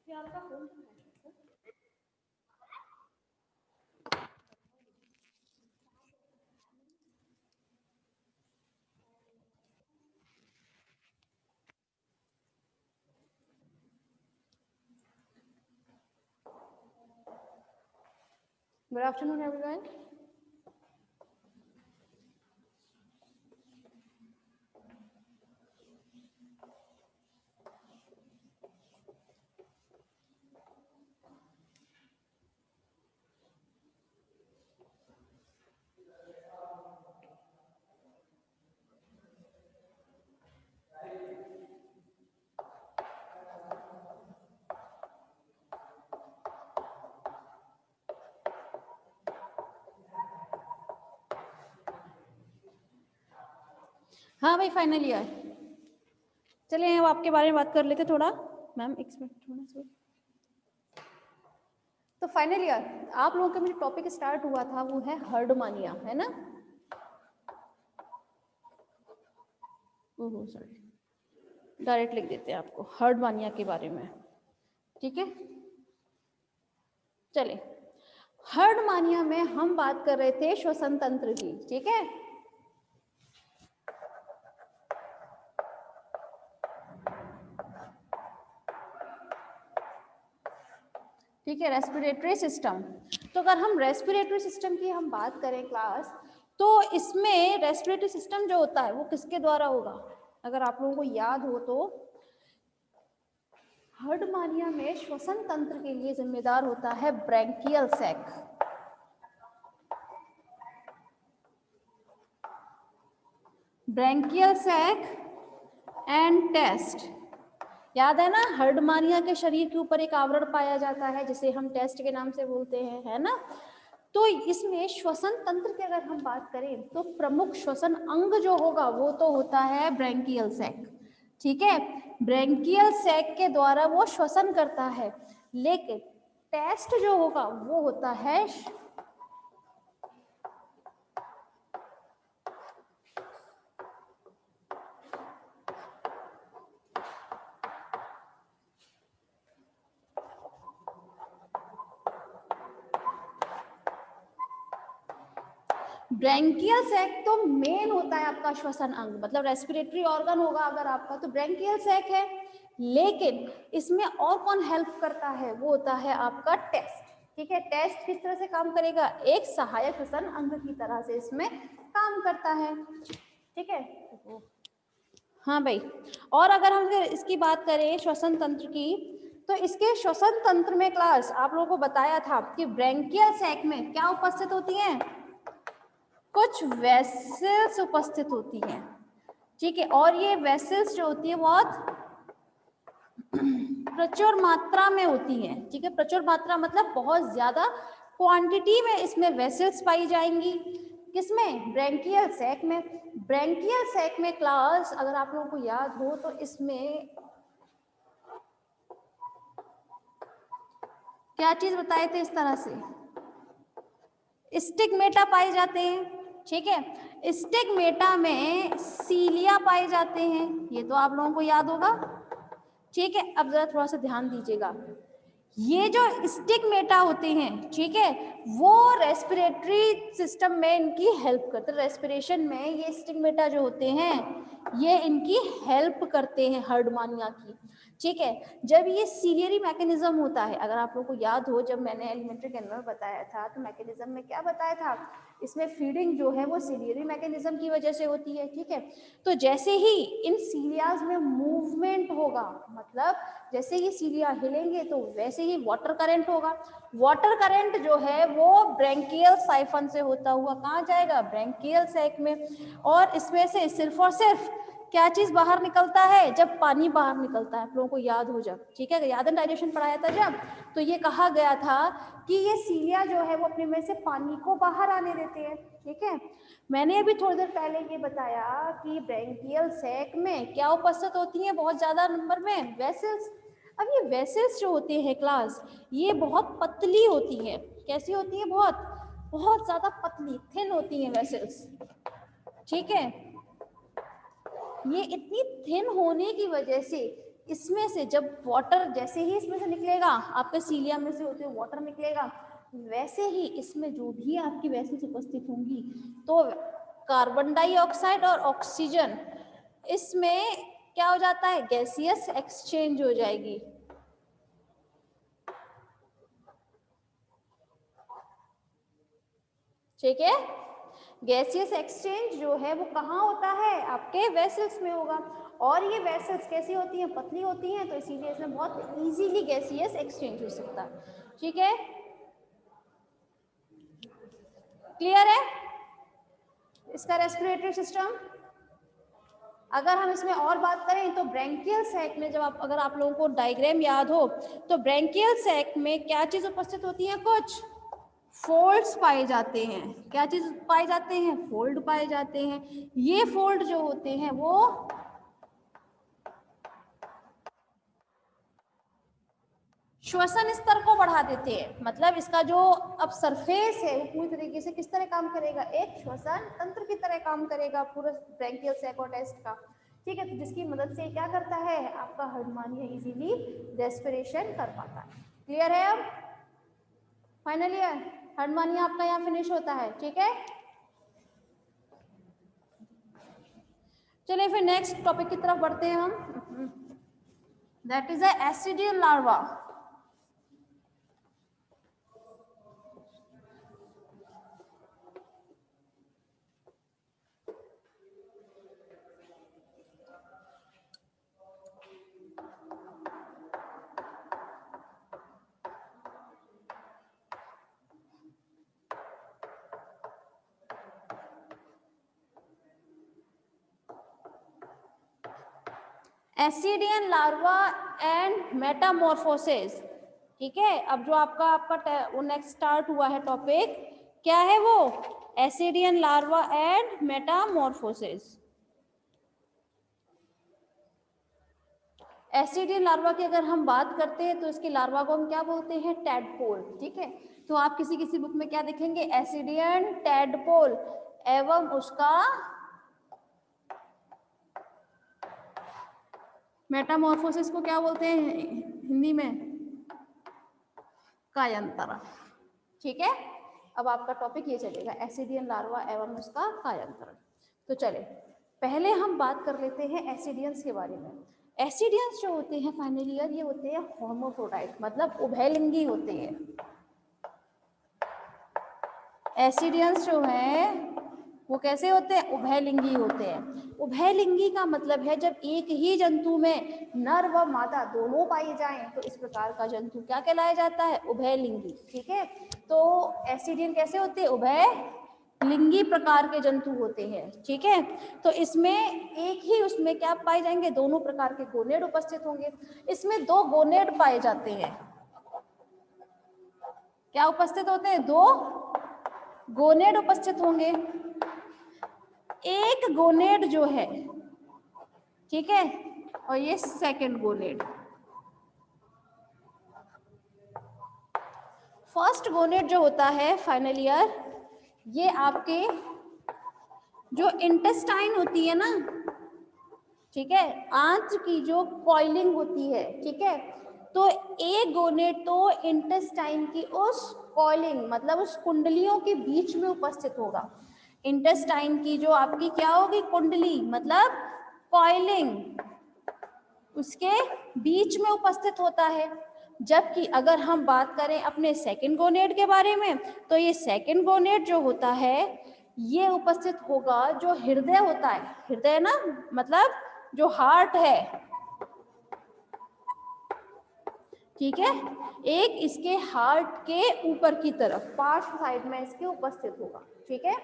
Good afternoon, everyone. हाँ भाई, final year. चलिए अब आपके बारे में बात कर लेते थोड़ा। मैम एक मिनट थोड़ा सा। तो फाइनल ईयर आप लोगों का जो टॉपिक स्टार्ट हुआ था वो है हर्डमानिया, है ना? ओहो सॉरी, डायरेक्ट लिख देते हैं आपको हर्डमानिया के बारे में, ठीक है? चलिए, हर्डमानिया में हम बात कर रहे थे श्वसन तंत्र की, ठीक है? ठीक है, रेस्पिरेटरी सिस्टम। तो अगर हम रेस्पिरेटरी सिस्टम की हम बात करें क्लास, तो इसमें रेस्पिरेटरी सिस्टम जो होता है वो किसके द्वारा होगा? अगर आप लोगों को याद हो तो हर्डमानिया में श्वसन तंत्र के लिए जिम्मेदार होता है branchial sac. Branchial sac and test, याद है ना? हर्डमानिया के शरीर के ऊपर एक आवरण पाया जाता है जिसे हम टेस्ट के नाम से बोलते हैं, है ना? तो इसमें श्वसन तंत्र की अगर हम बात करें तो प्रमुख श्वसन अंग जो होगा वो तो होता है ब्रैंकियल सैक, ठीक है? ब्रैंकियल सैक के द्वारा वो श्वसन करता है, लेकिन टेस्ट जो होगा वो होता है ब्रैंकियल सैक तो मेन होता है आपका श्वसन अंग, मतलब रेस्पिरेटरी ऑर्गन होगा अगर आपका तो ब्रैंकियल सैक है। लेकिन इसमें और कौन हेल्प करता है? वो होता है आपका टेस्ट, ठीक है? टेस्ट किस तरह से काम करेगा? एक सहायक श्वसन अंग की तरह से इसमें काम करता है, ठीक है? हाँ भाई, और अगर हम इसकी बात करें श्वसन तंत्र की, तो इसके श्वसन तंत्र में क्लास आप लोगों को बताया था कि ब्रैंकियल सैक में क्या उपस्थित होती हैं? कुछ वेसल्स उपस्थित होती हैं, ठीक है? और ये वेसल्स जो होती है बहुत प्रचुर मात्रा में होती हैं, ठीक है? प्रचुर मात्रा मतलब बहुत ज्यादा क्वांटिटी में इसमें वेसल्स पाई जाएंगी। किसमें? ब्रैंकियल सैक में। ब्रैंकियल सैक में क्लास अगर आप लोगों को याद हो तो इसमें क्या चीज बताए थे? इस तरह से स्टिग्मेटा पाए जाते हैं, ठीक है? स्टिग्मेटा में सीलिया पाए जाते हैं, ये तो आप लोगों को याद होगा, ठीक है? अब जरा थोड़ा सा ध्यान दीजिएगा, ये जो स्टिग्मेटा होते हैं, ठीक है, वो रेस्पिरेटरी सिस्टम में इनकी हेल्प करते हैं। रेस्पिरेशन में ये स्टिग्मेटा जो होते हैं ये इनकी हेल्प करते हैं हर्डमानिया की, ठीक है? जब ये सीलियरी मैकेनिज्म होता है, अगर आप लोगों को याद हो जब मैंने एलिमेंट्री कैनल में बताया था तो मैकेनिज्म में क्या बताया था? इसमें फीडिंग जो है वो सीलियरी मैकेनिज्म की वजह से होती है, ठीक है? तो जैसे ही इन सीलियाज में मूवमेंट होगा, मतलब जैसे ही सीलिया हिलेंगे तो वैसे ही वाटर करंट होगा। वाटर करंट जो है वो ब्रैंकियल साइफन से होता हुआ कहाँ जाएगा? ब्रैंकियल सैक में। और इसमें से सिर्फ और सिर्फ क्या चीज बाहर निकलता है? जब पानी बाहर निकलता है, आप लोगों को याद हो जब, ठीक है, याद है डाइजेशन पढ़ाया था जब, तो ये कहा गया था कि ये सीलिया जो है वो अपने में से पानी को बाहर आने देते हैं, ठीक है? मैंने अभी थोड़ी देर पहले ये बताया कि ब्रैंकियल सैक में क्या उपस्थित होती है बहुत ज्यादा नंबर में? वेसल्स। अब ये वेसल्स जो होते हैं क्लास, ये बहुत पतली होती हैं। कैसी होती है? बहुत बहुत ज्यादा पतली, थिन होती हैं वेसल्स, ठीक है? ये इतनी थिन होने की वजह से इसमें से जब वाटर जैसे ही इसमें से निकलेगा, आपके सीलिया में से होते हुए वाटर निकलेगा, वैसे ही इसमें जो भी आपकी वेसल्स उपस्थित होंगी तो कार्बन डाइऑक्साइड और ऑक्सीजन इसमें क्या हो जाता है, गैसियस एक्सचेंज हो जाएगी। ठीक है, गैसियस एक्सचेंज जो है वो कहाँ होता है, आपके वेसल्स में होगा। और ये वेसल्स कैसी होती हैं, पतली होती हैं, तो इसीलिए इसमें बहुत इजीली गैसियस एक्सचेंज हो सकता है। ठीक है, क्लियर है इसका रेस्पिरेटरी सिस्टम। अगर हम इसमें और बात करें तो ब्रैंकियल सैक में जब अगर आप लोगों को डायग्राम याद हो तो ब्रैंकियल सैक में क्या चीज उपस्थित होती है, कुछ फोल्ड्स पाए जाते हैं। क्या चीज पाए जाते हैं, फोल्ड पाए जाते हैं। ये फोल्ड जो होते हैं वो श्वसन स्तर को बढ़ा देते हैं। मतलब इसका जो अब सरफेस है वो पूरी तरीके से किस तरह काम करेगा, एक श्वसन तंत्र की तरह काम करेगा पूरा ब्रैंकियल सैक और टेस्ट का। ठीक है, तो जिसकी मदद से क्या करता है, आपका हर्डमानिया इजीली रेस्पिरेशन कर पाता है। क्लियर है अब फाइनल ईयर, हर्डमानिया आपका यहाँ फिनिश होता है। ठीक है, चलिए फिर नेक्स्ट टॉपिक की तरफ बढ़ते हैं हम, that is ascidian larva. Ascidian larva and metamorphosis. ठीक है, अब जो आपका वो नेक्स्ट स्टार्ट हुआ है टॉपिक, क्या है वो, ascidian larva and Metamorphosis. Ascidian larva की अगर हम बात करते हैं तो इसके लार्वा को हम क्या बोलते हैं, टैडपोल। ठीक है, तो आप किसी किसी बुक में क्या देखेंगे, एसिडियन टैडपोल एवं उसका मेटामॉर्फोसिस को क्या बोलते हैं हिंदी में, कायांतरण। ठीक है, अब आपका टॉपिक ये चलेगा, एसिडियन लार्वा एवं उसका कायांतरण। तो चले पहले हम बात कर लेते हैं एसिडियंस के बारे में। एसिडियंस जो होते हैं फाइनल ईयर, ये होते हैं हर्माफ्रोडाइट, मतलब उभयलिंगी होते हैं। एसिडियंस जो है वो कैसे होते हैं, उभयलिंगी होते हैं। उभयलिंगी का मतलब है जब एक ही जंतु में नर व मादा दोनों पाई जाएं तो इस प्रकार का जंतु क्या कहलाया जाता है, उभयलिंगी। ठीक है, तो एसिडियन कैसे होते हैं, उभयलिंगी प्रकार के जंतु होते हैं। ठीक है, तो इसमें एक ही उसमें क्या पाए जाएंगे, दोनों प्रकार के गोनेड उपस्थित होंगे। इसमें दो गोनेड पाए जाते हैं। क्या उपस्थित होते हैं, दो गोनेड उपस्थित होंगे। एक गोनेड जो है, ठीक है, और ये सेकंड गोनेड। फर्स्ट गोनेड जो होता है फाइनल ईयर, ये आपके जो इंटेस्टाइन होती है ना, ठीक है, आंत्र की जो कॉइलिंग होती है, ठीक है, तो एक गोनेड तो इंटेस्टाइन की उस कॉइलिंग मतलब उस कुंडलियों के बीच में उपस्थित होगा। इंटेस्टाइन की जो आपकी क्या होगी, कुंडली मतलब कॉइलिंग, उसके बीच में उपस्थित होता है। जबकि अगर हम बात करें अपने सेकंड गोनेड के बारे में, तो ये सेकंड गोनेड जो होता है ये उपस्थित होगा जो हृदय होता है, हृदय ना मतलब जो हार्ट है, ठीक है, एक इसके हार्ट के ऊपर की तरफ पार्श्व साइड में इसके उपस्थित होगा। ठीक है,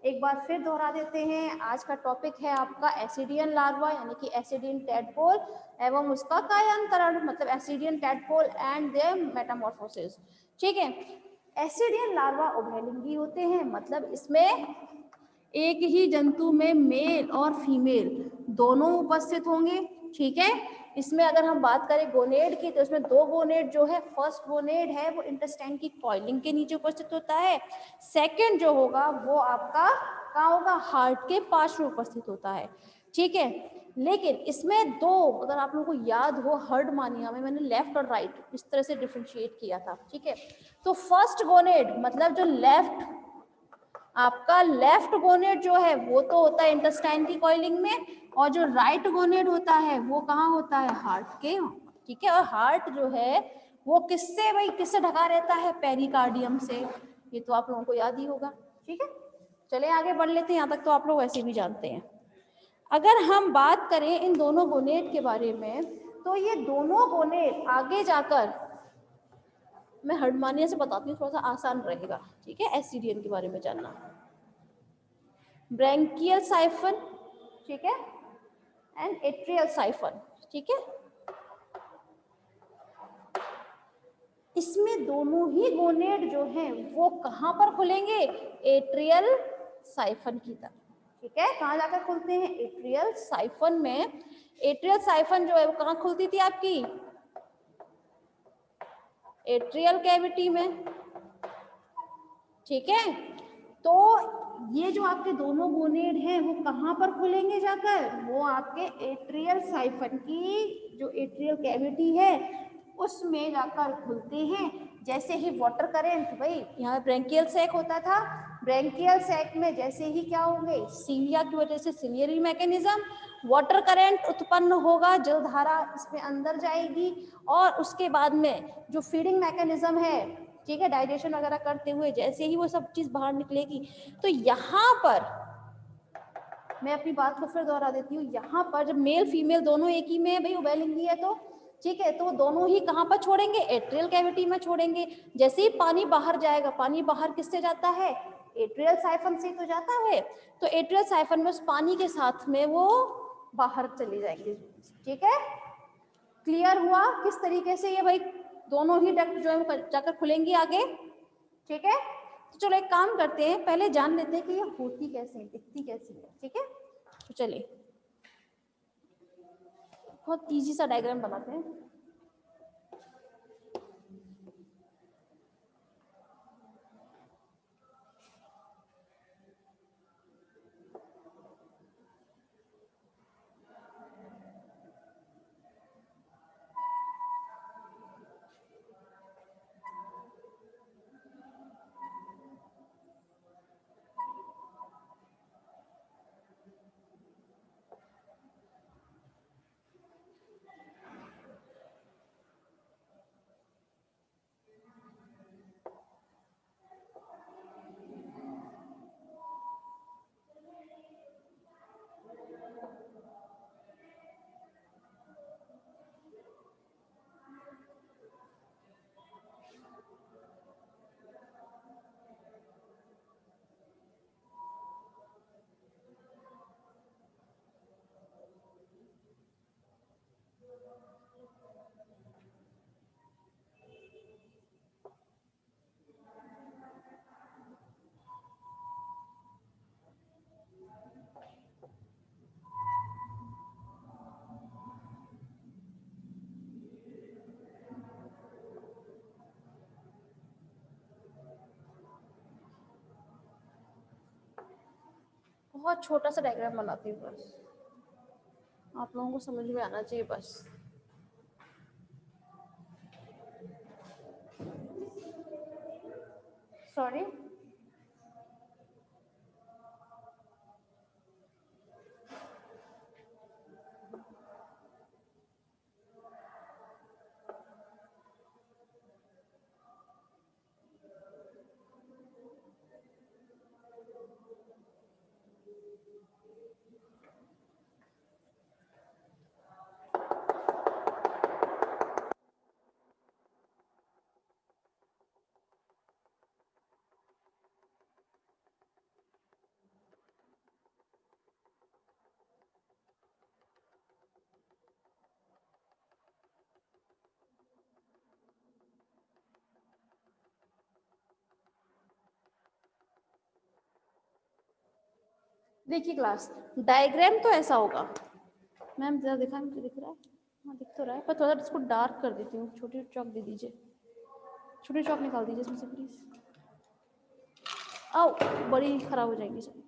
एक बार फिर दोहरा देते हैं, आज का टॉपिक है आपका एसिडियन लार्वा यानी कि एसिडियन टैडपोल एवं उसका कायांतरण, मतलब ascidian tadpole and their metamorphosis. ठीक है, एसिडियन लार्वा उभयलिंगी होते हैं, मतलब इसमें एक ही जंतु में मेल और फीमेल दोनों उपस्थित होंगे। ठीक है, इसमें अगर हम बात करें गोनेड की तो इसमें दो गोनेड जो है, फर्स्ट गोनेड है वो इंटेस्टाइन की कॉइलिंग के नीचे उपस्थित होता है, सेकंड जो होगा वो आपका कहाँ होगा, हार्ट के पार्श्व में उपस्थित होता है। ठीक है, लेकिन इसमें दो, अगर आप लोगों को याद हो हर्डमानिया में मैंने लेफ्ट और राइट इस तरह से डिफरेंशिएट किया था, ठीक है। तो फर्स्ट गोनेड मतलब जो लेफ्ट, आपका लेफ्ट गोनेड जो है वो तो होता है इंटेस्टाइन की कॉइलिंग में, और जो राइट गोनेड होता है वो कहाँ होता है, हार्ट के, ठीक है। और हार्ट जो है वो किससे, भाई किससे ढका रहता है, पेरिकार्डियम से, ये तो आप लोगों को याद ही होगा, ठीक है। चले आगे बढ़ लेते हैं, यहाँ तक तो आप लोग वैसे भी जानते हैं। अगर हम बात करें इन दोनों गोनेड के बारे में, तो ये दोनों गोनेड आगे जाकर, मैं हर्डमानिया से बताती हूँ, थोड़ा सा आसान रहेगा, ठीक है, एससीडीएन के बारे में जानना। ब्रैंकियल साइफन, ठीक है, एंड एट्रियल साइफन, ठीक है। इसमें दोनों ही गोनेड जो हैं वो कहाँ पर खुलेंगे, एट्रियल साइफन की तरफ, ठीक है। कहाँ जाकर खुलते हैं, एट्रियल साइफन में। एट्रियल साइफन जो है वो कहाँ खुलती थी आपकी, एट्रियल कैविटी में, ठीक है। तो ये जो आपके दोनों गोनेड हैं वो कहाँ पर खुलेंगे जाकर, वो आपके एट्रियल साइफन की जो एट्रियल कैविटी है उसमें जाकर खुलते हैं। जैसे ही वाटर करेंट, भाई यहाँ ब्रैंकियल सैक होता था, ब्रैंकियल सैक में जैसे ही क्या होंगे, सीलिया की वजह से सिलियरी मैकेनिज्म, वाटर करंट उत्पन्न होगा, जलधारा इसमें अंदर जाएगी, और उसके बाद में जो फीडिंग मैकेनिज्म है, ठीक है, डाइजेशन वगैरह करते हुए जैसे ही वो सब चीज बाहर निकलेगी, तो यहाँ पर मैं अपनी बात को फिर दोहरा देती हूँ, यहाँ पर जब मेल फीमेल दोनों एक ही में है, भाई उभयलिंगी है, तो ठीक है, तो दोनों ही कहाँ पर छोड़ेंगे, एट्रियल कैविटी में छोड़ेंगे। जैसे ही पानी बाहर जाएगा, पानी बाहर किससे जाता है, एट्रियल साइफन से तो जाता है, तो एट्रियल साइफन में उस पानी के साथ में वो बाहर चले जाएंगे, ठीक है। क्लियर हुआ किस तरीके से ये भाई दोनों ही डक्ट जो है जाकर खुलेंगी आगे, ठीक है। तो चलो एक काम करते हैं, पहले जान लेते हैं कि ये होती कैसे है, दिखती कैसी है, ठीक है। तो चलिए बहुत इजी सा डायग्राम बनाते हैं। बहुत छोटा सा डायग्राम बनाती हूँ, बस आप लोगों को समझ में आना चाहिए बस। सॉरी, देखिए क्लास, डायग्राम तो ऐसा होगा, मैम जरा दिखा, मुझे दिख रहा है, हाँ दिख तो रहा है, पर थोड़ा इसको डार्क कर देती हूँ, छोटी चौक दे दीजिए, छोटी चौक निकाल दीजिए इसमें से प्लीज, आओ बड़ी खराब हो जाएगी सब।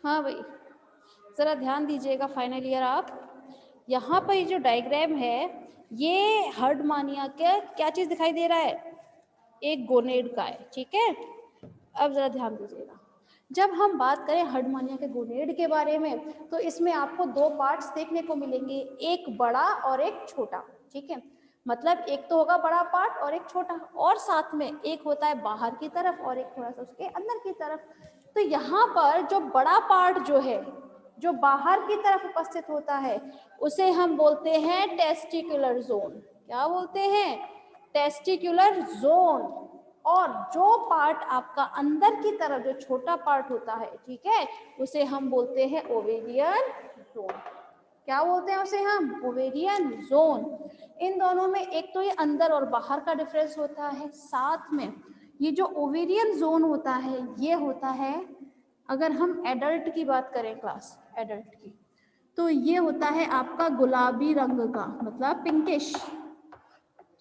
हाँ भाई, जरा ध्यान दीजिएगा फाइनल ईयर आप। यहाँ पर ये जो डायग्राम है, ये हर्डमानिया का क्या चीज दिखाई दे रहा है, एक गोनेड का है, ठीक है। अब जरा ध्यान दीजिएगा, जब हम बात करें हर्डमानिया के गोनेड के बारे में, तो इसमें आपको दो पार्ट्स देखने को मिलेंगे, एक बड़ा और एक छोटा, ठीक है। मतलब एक तो होगा बड़ा पार्ट और एक छोटा, और साथ में एक होता है बाहर की तरफ और एक थोड़ा सा उसके अंदर की तरफ। तो यहाँ पर जो बड़ा पार्ट जो है, जो बाहर की तरफ उपस्थित होता है, उसे हम बोलते हैं टेस्टिकुलर जोन। क्या बोलते हैं? Testicular zone. और जो पार्ट आपका अंदर की तरफ, जो छोटा पार्ट होता है, ठीक है, उसे हम बोलते हैं ओवेरियन जोन। क्या बोलते हैं उसे हम? Ovarian zone. इन दोनों में एक तो ये अंदर और बाहर का डिफरेंस होता है, साथ में ये जो ओवेरियन जोन होता है, ये होता है, अगर हम एडल्ट की बात करें, क्लास एडल्ट की, तो ये होता है आपका गुलाबी रंग का, मतलब पिंकिश,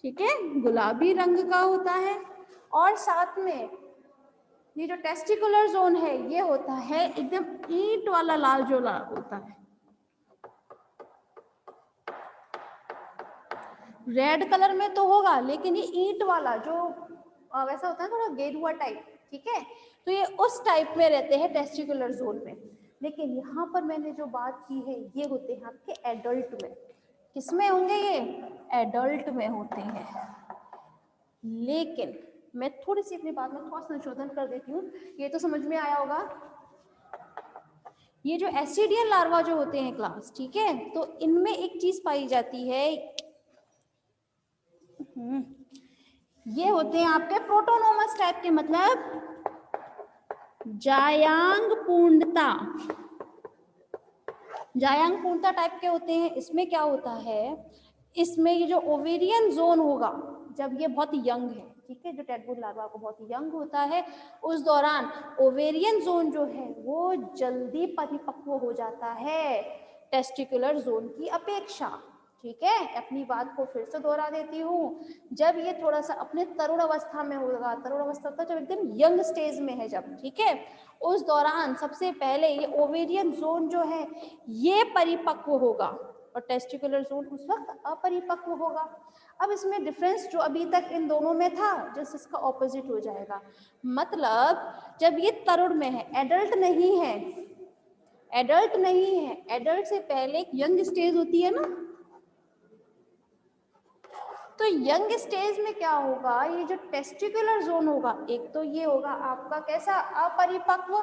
ठीक है, गुलाबी रंग का होता है। और साथ में ये जो टेस्टिकुलर जोन है, ये होता है एकदम ईंट वाला लाल, जो लाल होता है, रेड कलर में तो होगा, लेकिन ये ईंट वाला जो वैसा होता है, थोड़ा गेरुआ टाइप, ठीक है, तो ये उस टाइप में रहते हैं टेस्टिकुलर जोन में। लेकिन यहाँ पर मैंने जो बात की है, ये होते हैं आपके एडल्ट में। किसमें होंगे ये? एडल्ट में होते हैं। लेकिन मैं थोड़ी सी अपनी बात में थोड़ा संशोधन कर देती हूँ, ये तो समझ में आया होगा। ये जो एसिडियन लार्वा जो होते हैं क्लास, ठीक है, तो इनमें एक चीज पाई जाती है, ये होते हैं आपके प्रोटोनोमस टाइप के, मतलब जायांग पूर्णता, जायांग पूर्णता टाइप के होते हैं। इसमें क्या होता है, इसमें ये जो ओवेरियन जोन होगा, जब ये बहुत यंग है, ठीक है, जो टेडबुल लार्वा को बहुत यंग होता है, उस दौरान ओवेरियन जोन जो है वो जल्दी परिपक्व हो जाता है टेस्टिकुलर जोन की अपेक्षा, ठीक है। अपनी बात को फिर से दोहरा देती हूँ, जब ये थोड़ा सा अपने तरुण अवस्था में होगा, तरुण अवस्था तक जब एकदम यंग स्टेज में है जब, ठीक है, उस दौरान सबसे पहले ये ओवेरियन जोन जो है ये परिपक्व होगा और टेस्टिकुलर जोन उस वक्त अपरिपक्व होगा। अब इसमें डिफरेंस जो अभी तक इन दोनों में था, जस्ट इसका ऑपोजिट हो जाएगा। मतलब जब ये तरुण में है, एडल्ट नहीं है, एडल्ट नहीं है, एडल्ट से पहले एक यंग स्टेज होती है ना, तो यंग स्टेज में क्या होगा, ये जो टेस्टिकुलर जोन होगा, एक तो ये होगा आपका कैसा, अपरिपक्व,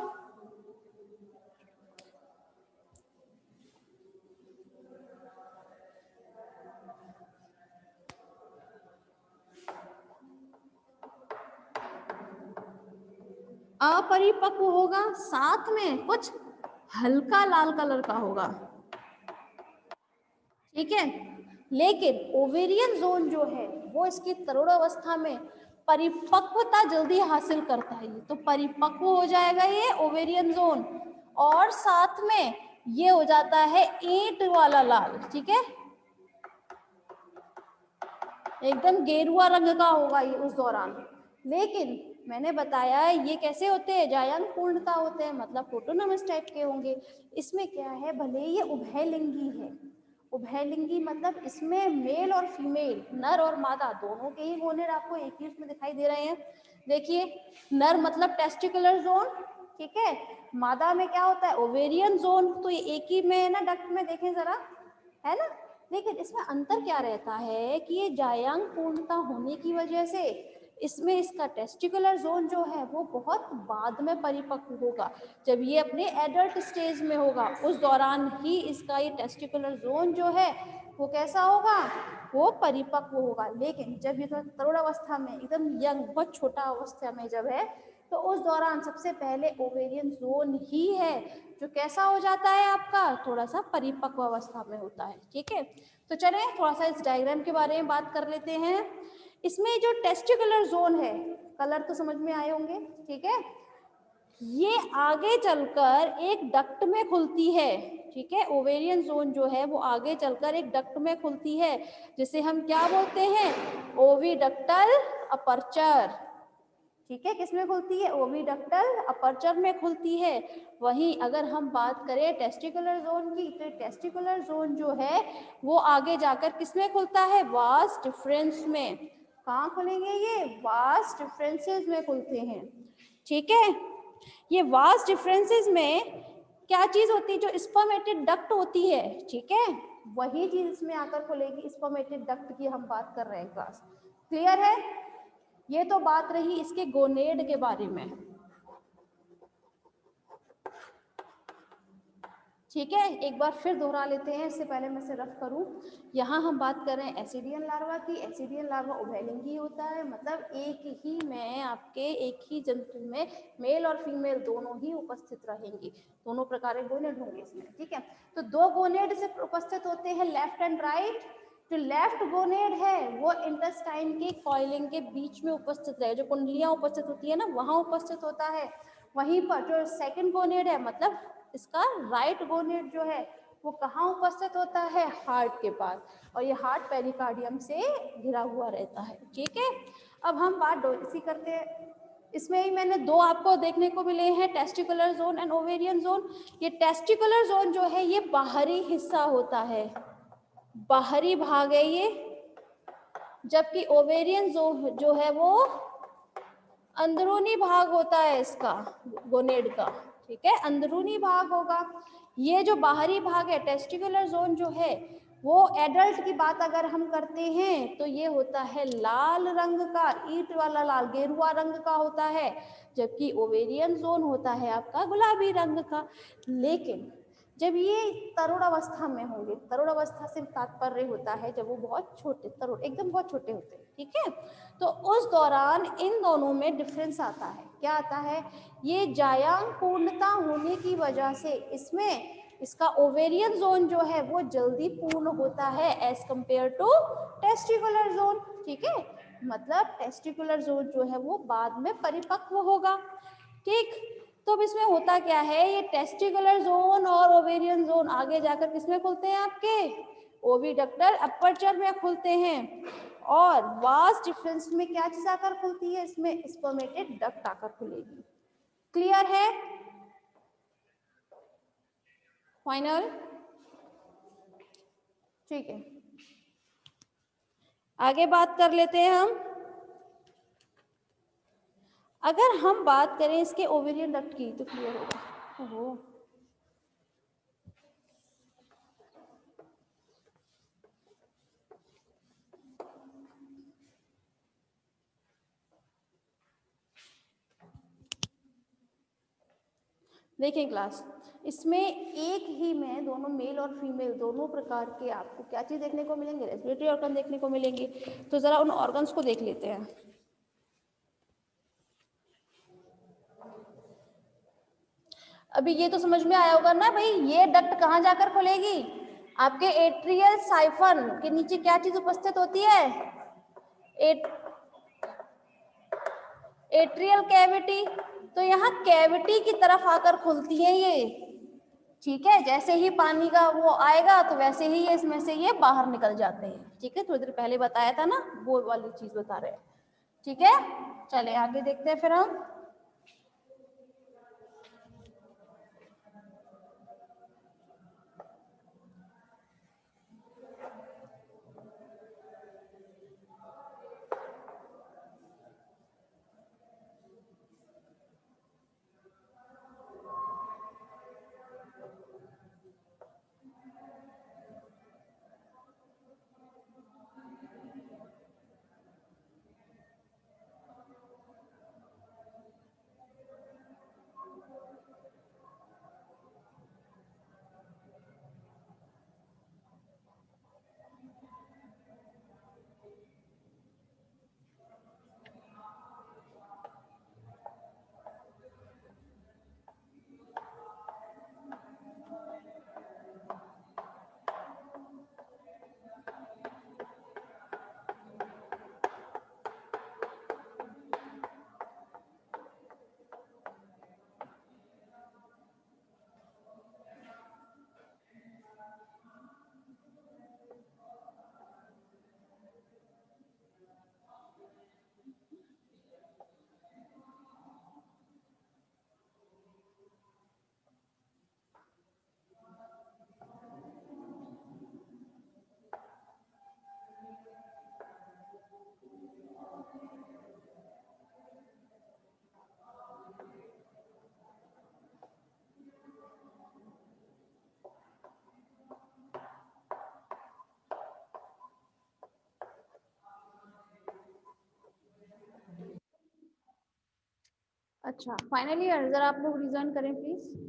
अपरिपक्व होगा, साथ में कुछ हल्का लाल कलर का होगा, ठीक है। लेकिन ओवेरियन जोन जो है वो इसकी तरुण अवस्था में परिपक्वता जल्दी हासिल करता है, तो परिपक्व हो जाएगा ये ओवेरियन जोन, और साथ में ये हो जाता है ईंट वाला लाल, ठीक है, एकदम गेरुआ रंग का होगा ये उस दौरान। लेकिन मैंने बताया ये कैसे होते हैं, जायांग पूर्णता होते हैं, मतलब प्रोटोनोमस टाइप के होंगे। इसमें क्या है, भले ये उभयलिंगी है, उभयलिंगी मतलब इसमें मेल और फीमेल, नर और मादा दोनों के ही गोनेड आपको एक ही उसमें दिखाई दे रहे हैं। देखिए, नर मतलब टेस्टिकुलर जोन, ठीक है, मादा में क्या होता है, ओवेरियन जोन, तो ये एक ही में है ना, डक्ट में देखें जरा, है ना। लेकिन इसमें अंतर क्या रहता है कि ये जायांग पूर्णता होने की वजह से इसमें इसका टेस्टिकुलर जोन जो है वो बहुत बाद में परिपक्व होगा, जब ये अपने एडल्ट स्टेज में होगा उस दौरान ही इसका ये टेस्टिकुलर जोन जो है वो कैसा होगा, वो परिपक्व होगा। लेकिन जब ये तरुण अवस्था में एकदम यंग, बहुत छोटा अवस्था में जब है, तो उस दौरान सबसे पहले ओवेरियन जोन ही है जो कैसा हो जाता है आपका, थोड़ा सा परिपक्व अवस्था में होता है, ठीक है। तो चलें थोड़ा सा इस डायग्राम के बारे में बात कर लेते हैं। इसमें जो टेस्टिकुलर जोन है, कलर तो समझ में आए होंगे, ठीक है, ये आगे चलकर एक डक्ट में खुलती है, ठीक है, ओवेरियन जोन जो है वो आगे चलकर एक डक्ट में खुलती है, जिसे हम क्या बोलते हैं, ओविडक्टल अपर्चर, ठीक है, किसमें खुलती है? ओविडक्टल अपर्चर में खुलती है। वहीं अगर हम बात करें टेस्टिकुलर जोन की, तो टेस्टिकुलर जोन जो है वो आगे जाकर किसमें खुलता है? वास डिफरेंस में। कहाँ खुलेंगे ये? वास डिफरेंसेस में खुलते हैं। ठीक है, ये वास डिफरेंसेस में क्या चीज होती है? जो स्पर्मेटेड डक्ट होती है, ठीक है, वही चीज इसमें आकर खुलेगी। स्पर्मेटेड डक्ट की हम बात कर रहे हैं क्लास, क्लियर है? ये तो बात रही इसके गोनेड के बारे में। ठीक है, एक बार फिर दोहरा लेते हैं, इससे पहले मैं इसे रफ करूं। यहाँ हम बात कर रहे हैं एसिडियन लार्वा की। एसिडियन लार्वा उभयलिंगी होता है, मतलब एक ही में आपके एक ही जंतु में मेल और फीमेल दोनों ही उपस्थित रहेंगी, दोनों प्रकार के गोनेड होंगे इसमें। ठीक है, तो दो गोनेड से उपस्थित होते हैं, लेफ्ट एंड राइट। जो लेफ्ट गोनेड है वो इंटेस्टाइन के कॉइलिंग के बीच में उपस्थित रहे, जो कुंडलियां उपस्थित होती है ना, वहां उपस्थित होता है। वहीं पर जो सेकंड गोनेड है, मतलब इसका राइट गोनेड जो है वो कहाँ उपस्थित होता है? हार्ट के पास, और ये हार्ट पेरिकार्डियम से घिरा हुआ रहता है। ठीक है, अब हम बात इसी करते हैं। इसमें ही मैंने दो आपको देखने को मिले हैं, testicular zone and ovarian zone. ये टेस्टिकुलर जोन जो है ये बाहरी हिस्सा होता है, बाहरी भाग है ये, जबकि ओवेरियन जो है वो अंदरूनी भाग होता है इसका, गोनेड का। ठीक है, अंदरूनी भाग होगा। ये जो बाहरी भाग है टेस्टिकुलर जोन जो है वो एडल्ट की बात अगर हम करते हैं तो ये होता है लाल रंग का, ईंट वाला लाल, गेरुआ रंग का होता है, जबकि ओवेरियन जोन होता है आपका गुलाबी रंग का। लेकिन जब ये तरुण अवस्था में होंगे, तरुण अवस्था से तात्पर्य होता है जब वो बहुत छोटे, तरुण एकदम बहुत छोटे होते हैं, ठीक है, तो उस दौरान इन दोनों में डिफरेंस आता है। क्या आता है? ये जायांग पूर्णता होने की वजह से इसमें इसका ओवेरियन जोन जो है वो जल्दी पूर्ण होता है as compare to testicular zone. ठीक है, मतलब टेस्टिकुलर जोन जो है वो बाद में परिपक्व होगा। ठीक, तो अब इसमें होता क्या है, ये टेस्टिकुलर जोन और ओवेरियन जोन आगे जाकर किसमें खुलते हैं? आपके ओविडक्टल अपर्चर में खुलते हैं। और वास डिफरेंस में क्या चीज आकर खुलती है? इसमें स्पर्मेटेड डक्ट आकर खुलेगी। क्लियर है? फाइनल? ठीक है, आगे बात कर लेते हैं हम। अगर हम बात करें इसके ओवेरियन डक्ट की तो क्लियर होगा। ओहो, देखिए क्लास, इसमें एक ही में दोनों मेल और फीमेल दोनों प्रकार के आपको क्या चीज देखने को मिलेंगे? रेस्पिरेटरी ऑर्गन देखने को मिलेंगे। तो जरा उन ऑर्गन्स को देख लेते हैं। अभी ये तो समझ में आया होगा ना भाई, ये डक्ट कहाँ जाकर खुलेगी? आपके एट्रियल साइफन के नीचे क्या चीज उपस्थित होती है? Atrial cavity. तो यहाँ कैविटी की तरफ आकर खुलती है ये। ठीक है, जैसे ही पानी का वो आएगा तो वैसे ही ये इसमें से ये बाहर निकल जाते हैं। ठीक है, थोड़ी देर पहले बताया था ना, वो वाली चीज बता रहे हैं। ठीक है, चले आगे देखते हैं फिर हम। अच्छा, फाइनली जरा आप लोग रिजन करें प्लीज।